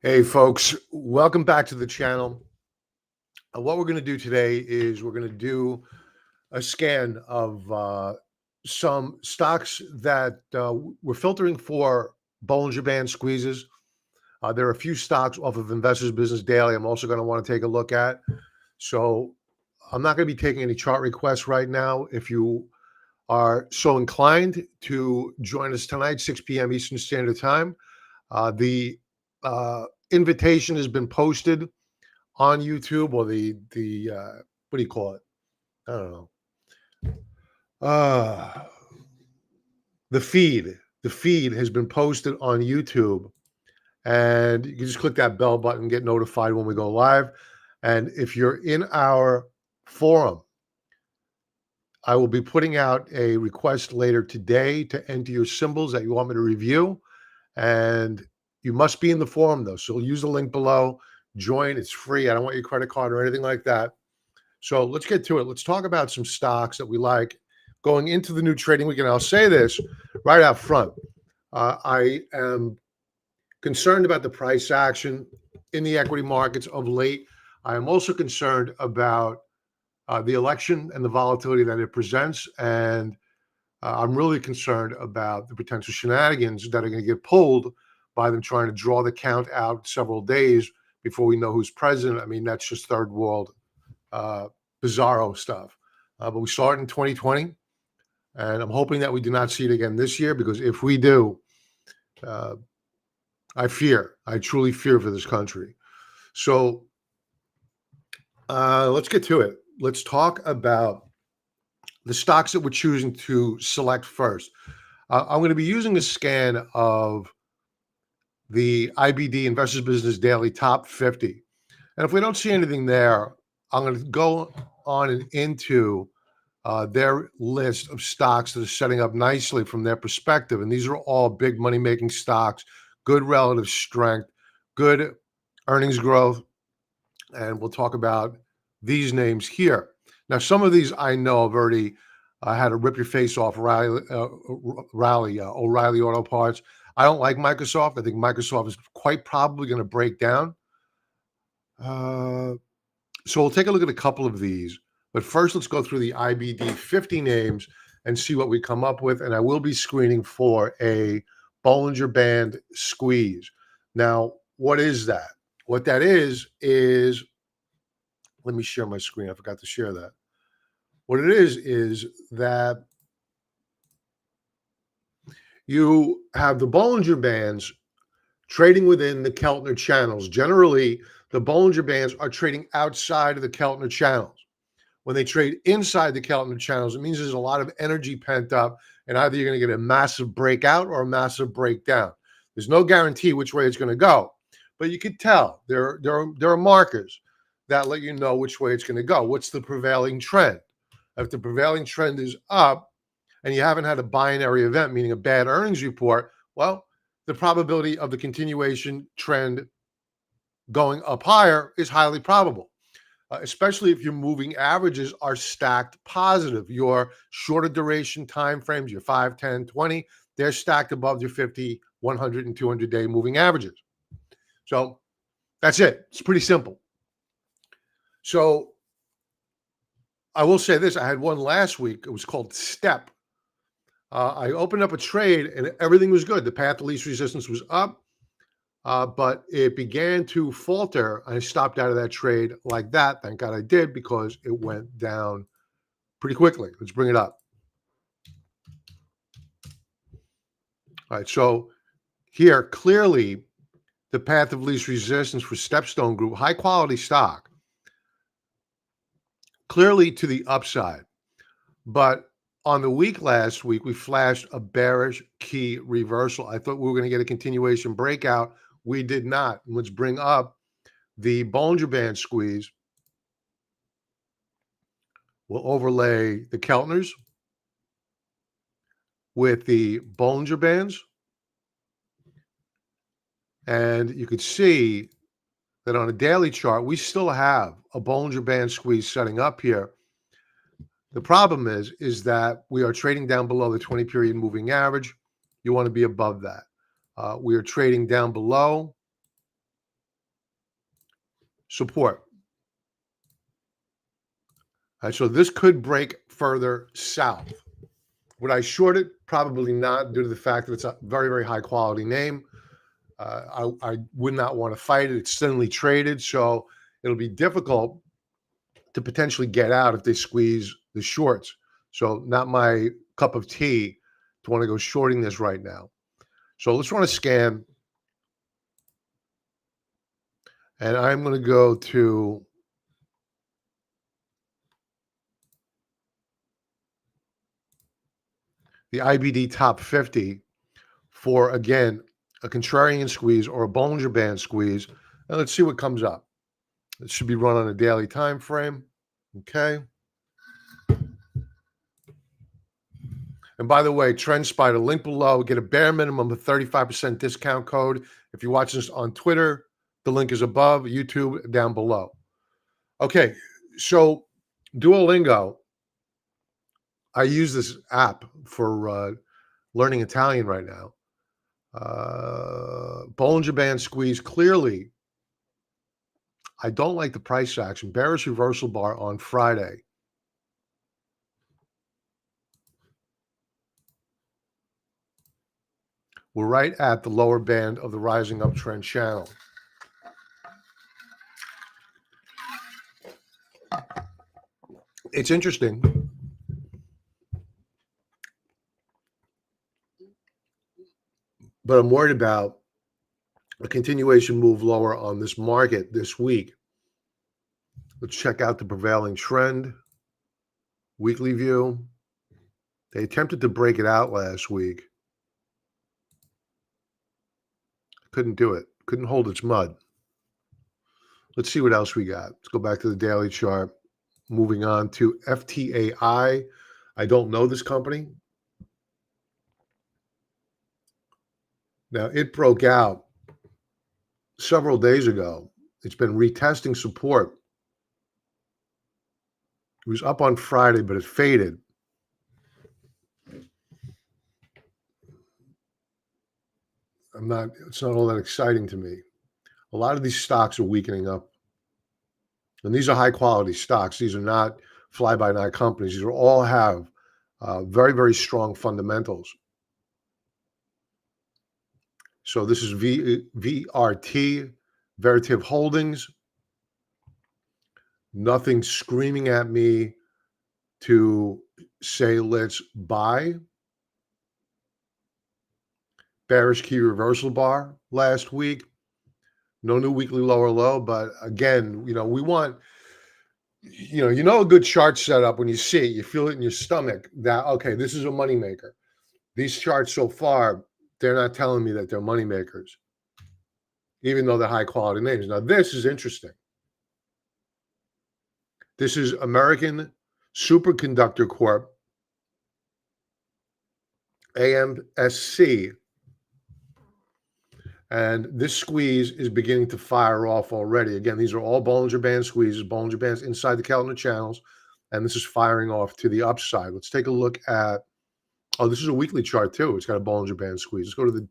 Hey folks, welcome back to the channel. What we're going to do today is we're going to do a scan of some stocks that we're filtering for Bollinger Band squeezes. There are a few stocks off of Investors Business Daily I'm also going to want to take a look at. So I'm not going to be taking any chart requests right now. If you are so inclined to join us tonight, 6 p.m. Eastern Standard Time, the invitation has been posted on YouTube, or the what do you call it? I don't know. Uh the feed. The feed has been posted on YouTube, and you can just click that bell button, get notified when we go live. And if you're in our forum, I will be putting out a request later today to enter your symbols that you want me to review. And you must be in the forum though. So use the link below, join, it's free. I don't want your credit card or anything like that. So let's get to it. Let's talk about some stocks that we like going into the new trading week. And I'll say this right out front. I am concerned about the price action in the equity markets of late. I am also concerned about the election and the volatility that it presents. And I'm really concerned about the potential shenanigans that are going to get pulled by them trying to draw the count out several days before we know who's president. I mean, that's just third world bizarro stuff. But we saw it in 2020, and I'm hoping that we do not see it again this year, because if we do, I truly fear for this country. So let's get to it. Let's talk about the stocks that we're choosing to select first. I'm going to be using a scan of the IBD Investors Business Daily Top 50. And if we don't see anything there, I'm going to go on and into their list of stocks that are setting up nicely from their perspective. And these are all big money-making stocks, good relative strength, good earnings growth. And we'll talk about these names here. Now, some of these I know have already had a rip your face off rally, O'Reilly Auto Parts. I don't like Microsoft. I think Microsoft is quite probably going to break down. So we'll take a look at a couple of these. But first, let's go through the IBD 50 names and see what we come up with. And I will be screening for a Bollinger Band squeeze. Now, what is that? What that is, let me share my screen. I forgot to share that. What it is that you have the Bollinger Bands trading within the Keltner channels. Generally, the Bollinger Bands are trading outside of the Keltner channels. When they trade inside the Keltner channels, it means there's a lot of energy pent up, and either you're going to get a massive breakout or a massive breakdown. There's no guarantee which way it's going to go, but you could tell there are markers that let you know which way it's going to go. What's the prevailing trend? If the prevailing trend is up and you haven't had a binary event, meaning a bad earnings report, well, the probability of the continuation trend going up higher is highly probable. Especially if your moving averages are stacked positive. Your shorter duration time frames, your 5, 10, 20, they're stacked above your 50, 100, and 200-day moving averages. So that's it. It's pretty simple. So I will say this. I had one last week. It was called Step. I opened up a trade, and everything was good. The path of least resistance was up. But it began to falter. I stopped out of that trade like that. Thank God I did, because it went down pretty quickly. Let's bring it up. All right, so here, clearly, the path of least resistance for Stepstone Group, high quality stock, clearly to the upside. But on the week last week, we flashed a bearish key reversal. I thought we were going to get a continuation breakout. We did not. Let's bring up the Bollinger Band squeeze. We'll overlay the Keltners with the Bollinger Bands. And you could see that on a daily chart, we still have a Bollinger Band squeeze setting up here. The problem is that we are trading down below the 20-period moving average. You want to be above that. We are trading down below support. All right, so this could break further south. Would I short it? Probably not, due to the fact that it's a very, very high quality name. I would not want to fight it. It's thinly traded, so it'll be difficult to potentially get out if they squeeze the shorts. So not my cup of tea to want to go shorting this right now. So let's run a scan. And I'm going to go to the IBD top 50 for, again, a contrarian squeeze or a Bollinger Band squeeze. And let's see what comes up. It should be run on a daily time frame. Okay. And by the way, TrendSpider, link below. Get a bare minimum of 35% discount code. If you're watching this on Twitter, the link is above. YouTube, down below. Okay. So Duolingo, I use this app for learning Italian right now. Bollinger Band squeeze. Clearly, I don't like the price action. Bearish reversal bar on Friday. We're right at the lower band of the rising uptrend channel. It's interesting. But I'm worried about a continuation move lower on this market this week. Let's check out the prevailing trend. Weekly view. They attempted to break it out last week. Couldn't do it. Couldn't hold its mud. Let's see what else we got. Let's go back to the daily chart. Moving on to FTAI. I don't know this company. Now, it broke out several days ago. It's been retesting support. It was up on Friday, but it faded. It's not all that exciting to me. A lot of these stocks are weakening up. And these are high quality stocks. These are not fly by night companies. These all have very, very strong fundamentals. So this is VRT, Veritiv Holdings. Nothing screaming at me to say let's buy. Bearish key reversal bar last week. No new weekly lower low, but again, we want, a good chart setup when you see it, you feel it in your stomach that, okay, this is a moneymaker. These charts so far, they're not telling me that they're money makers, even though they're high quality names. Now, this is interesting. This is American Superconductor Corp, AMSC. And this squeeze is beginning to fire off already. Again, these are all Bollinger Band squeezes, Bollinger Bands inside the Keltner channels, and this is firing off to the upside. Let's take a look at, this is a weekly chart too. It's got a Bollinger Band squeeze. Let's go to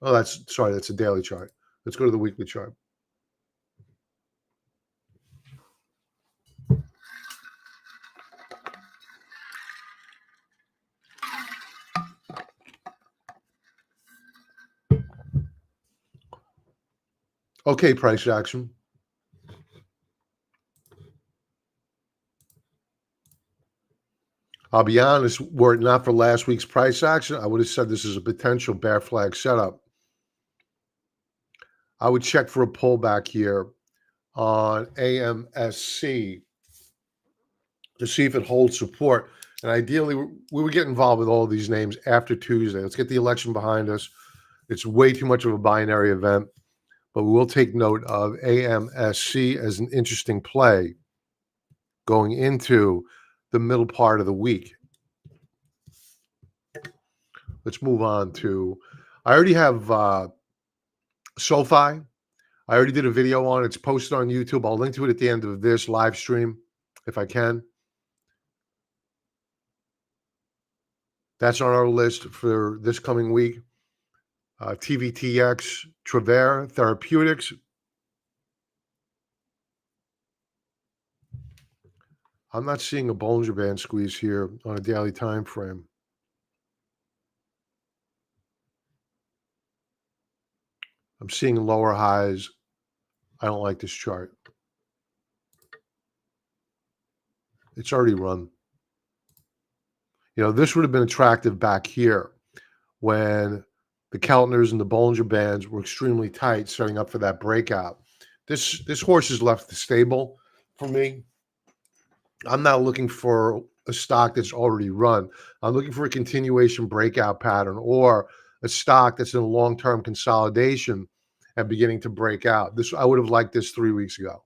that's a daily chart. Let's go to the weekly chart. Okay, price action. I'll be honest, were it not for last week's price action, I would have said this is a potential bear flag setup. I would check for a pullback here on AMSC to see if it holds support. And ideally, we would get involved with all of these names after Tuesday. Let's get the election behind us. It's way too much of a binary event, but we will take note of AMSC as an interesting play going into the middle part of the week. Let's move on to, I already have SoFi. I already did a video on it. It's posted on YouTube. I'll link to it at the end of this live stream if I can. That's on our list for this coming week. TVTX, Travere Therapeutics. I'm not seeing a Bollinger Band squeeze here on a daily time frame. I'm seeing lower highs. I don't like this chart. It's already run. You know, this would have been attractive back here when the Keltners and the Bollinger Bands were extremely tight, setting up for that breakout. This horse is left the stable for me. I'm not looking for a stock that's already run. I'm looking for a continuation breakout pattern or a stock that's in long-term consolidation and beginning to break out. This I would have liked this 3 weeks ago.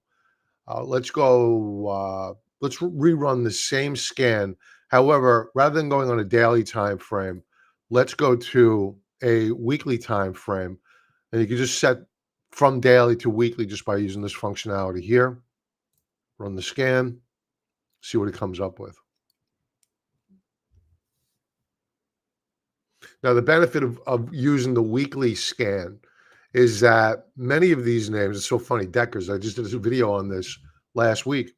Let's go. Let's rerun the same scan. However, rather than going on a daily time frame, let's go to a weekly time frame, and you can just set from daily to weekly just by using this functionality here. Run the scan, see what it comes up with. Now, the benefit of using the weekly scan is that many of these names, it's so funny, Deckers, I just did a video on this last week.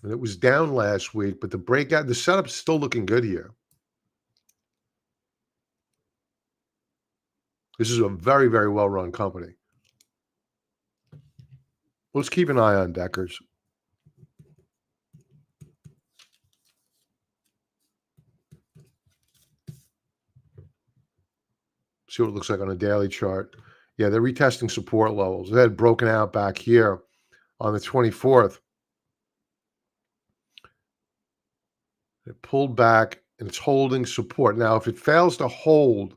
And it was down last week, but the breakout, the setup's still looking good here. This is a very, very well-run company. Let's keep an eye on Deckers. See what it looks like on a daily chart. Yeah, they're retesting support levels. They had broken out back here on the 24th. It pulled back and it's holding support. Now, if it fails to hold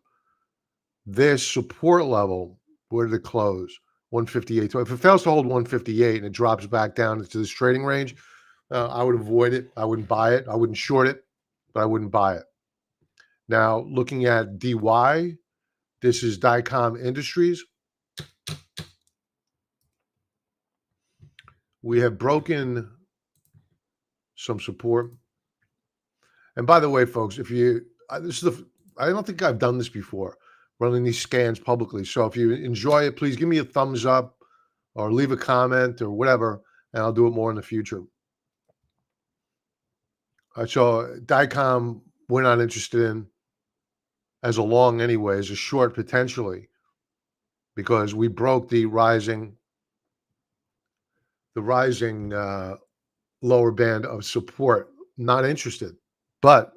this support level, where did it close? 158. So if it fails to hold 158 and it drops back down into this trading range, I would avoid it. I wouldn't buy it. I wouldn't short it, but I wouldn't buy it. Now, looking at DY, this is Dycom Industries. We have broken some support. And by the way, folks, if you, this is the, I don't think I've done this before, running these scans publicly. So if you enjoy it, please give me a thumbs up or leave a comment or whatever, and I'll do it more in the future. So Dycom, we're not interested in as a long anyway, as a short potentially, because we broke the rising lower band of support. Not interested. But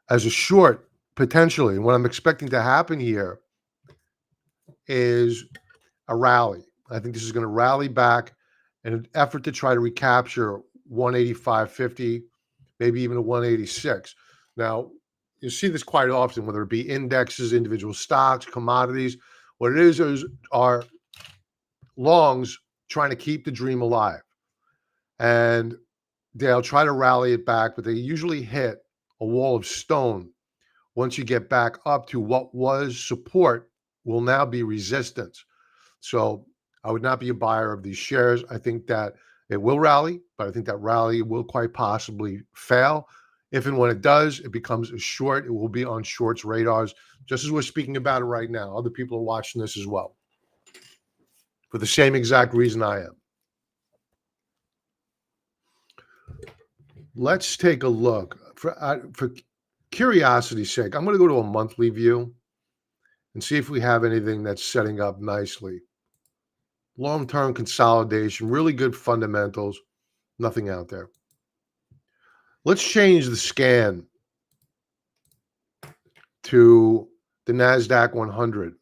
as a short, potentially, and what I'm expecting to happen here is a rally. I think this is going to rally back in an effort to try to recapture 185.50, maybe even a 186. Now, you see this quite often, whether it be indexes, individual stocks, commodities. What it is are longs trying to keep the dream alive. And they'll try to rally it back, but they usually hit a wall of stone. Once you get back up to what was support, will now be resistance. So I would not be a buyer of these shares. I think that it will rally, but I think that rally will quite possibly fail. If and when it does, it becomes a short. It will be on shorts radars, just as we're speaking about it right now. Other people are watching this as well for the same exact reason I am. Let's take a look. For curiosity's sake, I'm going to go to a monthly view and see if we have anything that's setting up nicely. Long-term consolidation, really good fundamentals, nothing out there. Let's change the scan to the NASDAQ 100.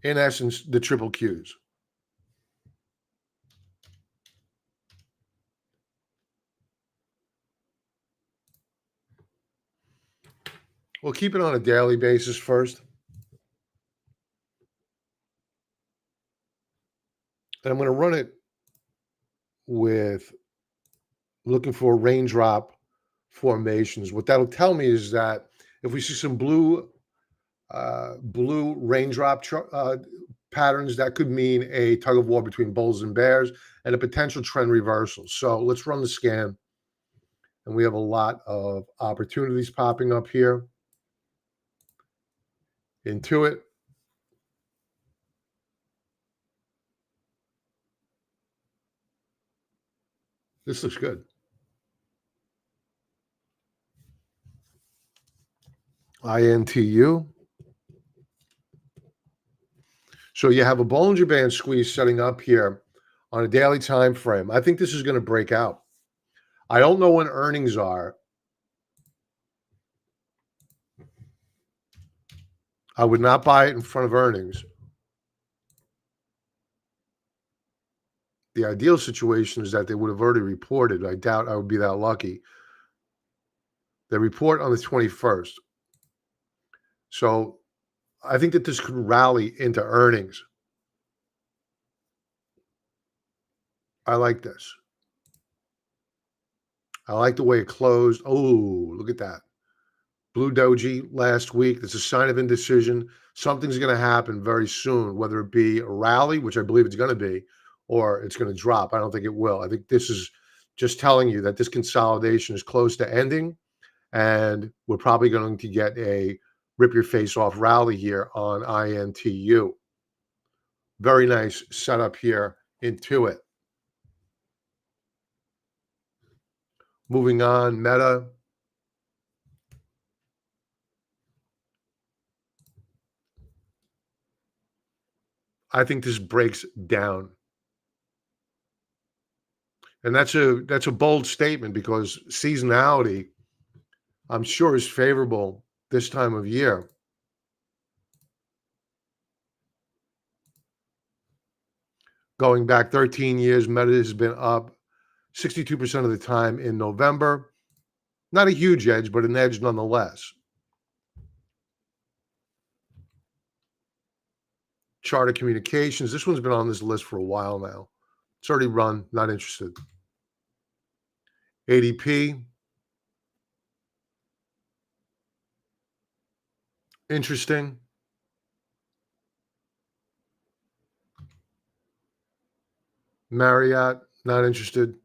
In essence, the triple Qs. We'll keep it on a daily basis first. And I'm going to run it with looking for raindrop formations. What that'll tell me is that if we see some blue raindrop patterns, that could mean a tug of war between bulls and bears and a potential trend reversal. So let's run the scan. And we have a lot of opportunities popping up here. into it. This looks good. INTU. So you have a Bollinger Band squeeze setting up here on a daily time frame. I think this is going to break out. I don't know when earnings are. I would not buy it in front of earnings. The ideal situation is that they would have already reported. I doubt I would be that lucky. They report on the 21st. So I think that this could rally into earnings. I like this. I like the way it closed. Oh, look at that. Blue doji last week. That's a sign of indecision. Something's going to happen very soon, whether it be a rally, which I believe it's going to be, or it's going to drop. I don't think it will. I think this is just telling you that this consolidation is close to ending, and we're probably going to get a rip your face off rally here on INTU. Very nice setup here into it. Moving on, Meta. I think this breaks down. And that's a bold statement because seasonality, I'm sure, is favorable this time of year. Going back 13 years, Meta has been up 62% of the time in November. Not a huge edge, but an edge nonetheless. Charter Communications. This one's been on this list for a while now. It's already run. Not interested. ADP. Interesting. Marriott. Not interested.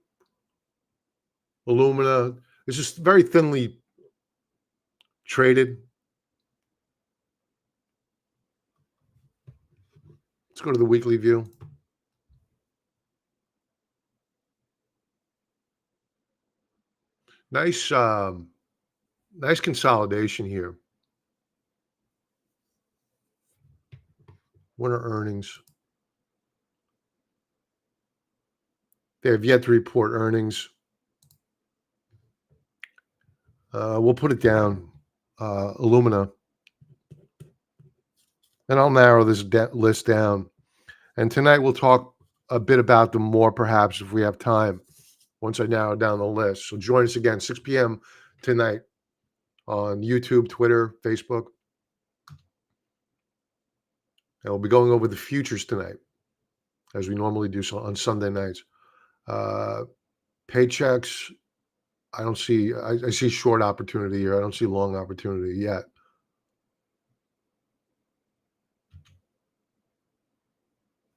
Illumina. It's just very thinly traded. Let's go to the weekly view. Nice, nice consolidation here. What are earnings? They have yet to report earnings. We'll put it down, Illumina. And I'll narrow this list down. And tonight we'll talk a bit about them more, perhaps, if we have time, once I narrow down the list. So join us again, 6 p.m. tonight on YouTube, Twitter, Facebook. And we'll be going over the futures tonight, as we normally do on Sunday nights. Paychecks, I don't see, I see short opportunity here. I don't see long opportunity yet.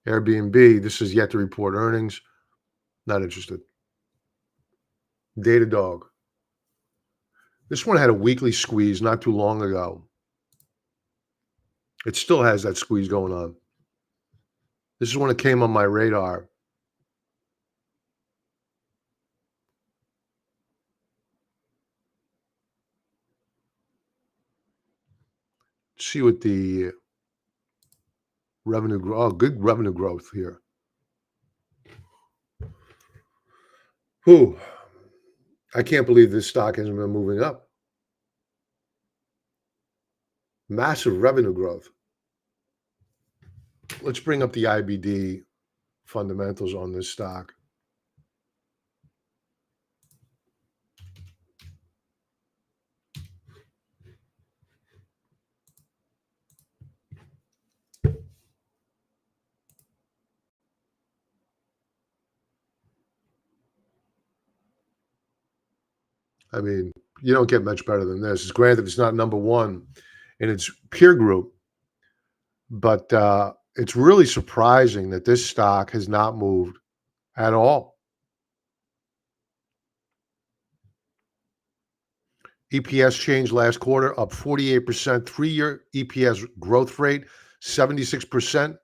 Airbnb, this is yet to report earnings. Not interested. Datadog. This one had a weekly squeeze not too long ago. It still has that squeeze going on. This is when it came on my radar. See what the revenue growth. Oh, good revenue growth here. Whew. I can't believe this stock hasn't been moving up. Massive revenue growth. Let's bring up the IBD fundamentals on this stock. I mean, you don't get much better than this. It's granted it's not number one in its peer group, but it's really surprising that this stock has not moved at all. EPS change last quarter up 48%. 3-year EPS growth rate 76%.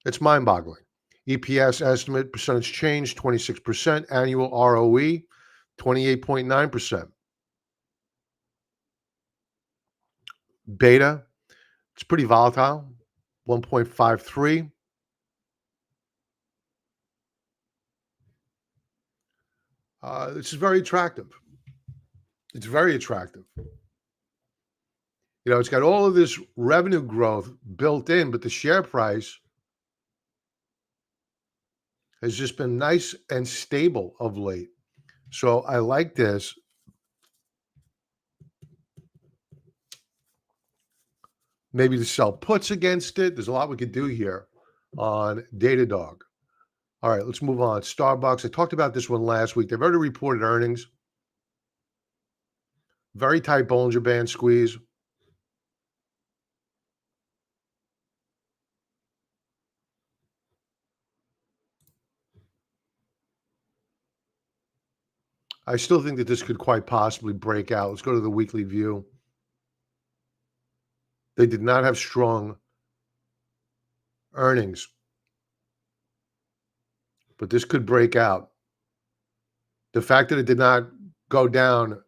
It's mind-boggling. EPS estimate percentage change 26%. Annual ROE 28.9%. Beta, it's pretty volatile, 1.53. This is very attractive. It's very attractive. You know, it's got all of this revenue growth built in, but the share price has just been nice and stable of late. So I like this. Maybe to sell puts against it. There's a lot we could do here on Datadog. All right, let's move on. Starbucks. I talked about this one last week. They've already reported earnings. Very tight Bollinger Band squeeze. I still think that this could quite possibly break out. Let's go to the weekly view. They did not have strong earnings, but this could break out. The fact that it did not go down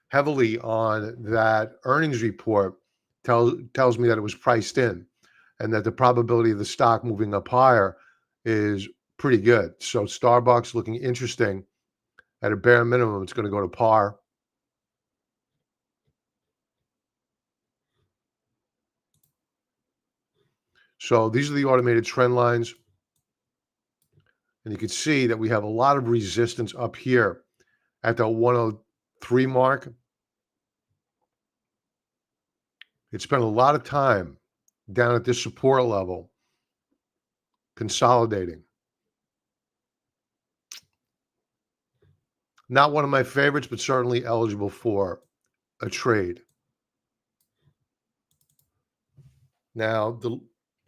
heavily on that earnings report tells me that it was priced in and that the probability of the stock moving up higher is pretty good. So Starbucks looking interesting. At a bare minimum, it's going to go to par. So these are the automated trend lines. And you can see that we have a lot of resistance up here at the 103 mark. It spent a lot of time down at this support level consolidating. Not one of my favorites, but certainly eligible for a trade. Now, the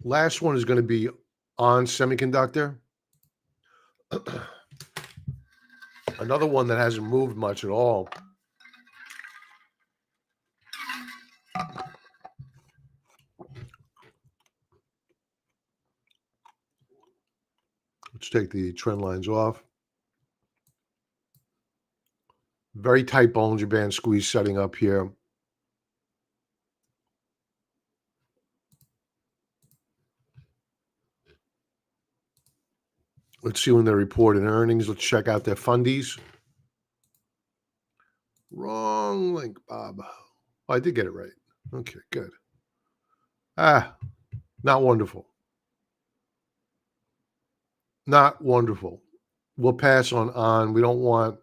last one is going to be on semiconductor. Another one that hasn't moved much at all. Let's take the trend lines off. Very tight Bollinger Band squeeze setting up here. Let's see when they report in earnings. Let's check out their fundies. Wrong link, Bob. Oh, I did get it right. Okay, good. Not wonderful. Not wonderful. We'll pass on. We don't want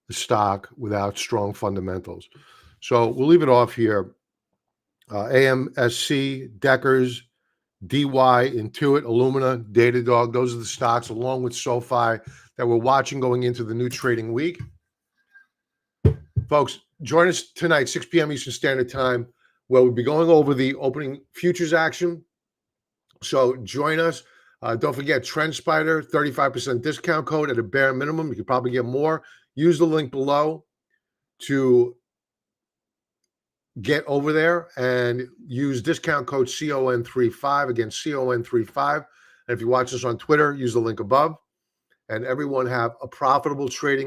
the stock without strong fundamentals. So we'll leave it off here. AMSC, Deckers, DY, Intuit, Illumina, Datadog. Those are the stocks, along with SoFi, that we're watching going into the new trading week. Folks, join us tonight, 6 p.m. Eastern Standard Time, where we'll be going over the opening futures action. So join us. Don't forget TrendSpider, 35% discount code at a bare minimum. You could probably get more. Use the link below to get over there and use discount code CON35. Again, CON35. And if you watch us on Twitter, use the link above. And everyone have a profitable trading